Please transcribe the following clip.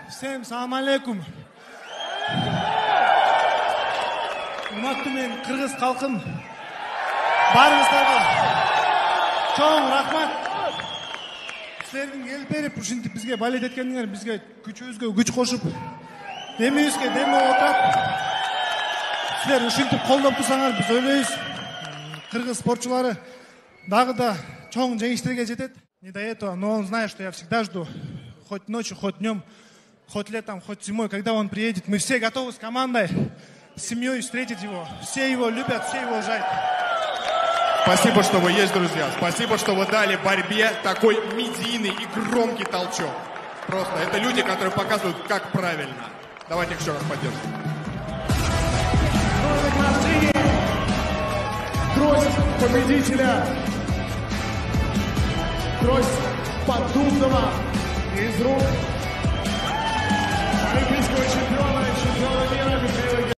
Всем салам алейкум. Урматтуу мен кыргыз калкым. Барыңыздарга чоң рахмат. Силердин келип берип, ушинтип бизге балет эткениңер, бизге күчүбүзгө күч кошуп, демибизге дем болуп отурат. Силер ушинтип колдоп турсаңар, биз ойлойбуз, кыргыз спортчулары дагы да чоң жеңиштерге жетет. Не до этого, но он знает, что я всегда жду, хоть ночью, хоть днем, хоть летом, хоть зимой, когда он приедет. Мы все готовы с командой, с семьей встретить его. Все его любят, все его уважают. Спасибо, что вы есть, друзья. Спасибо, что вы дали борьбе такой медийный и громкий толчок. Просто это люди, которые показывают, как правильно. Давайте их еще раз поддержим. Трость победителя. Трость Поддубного из рук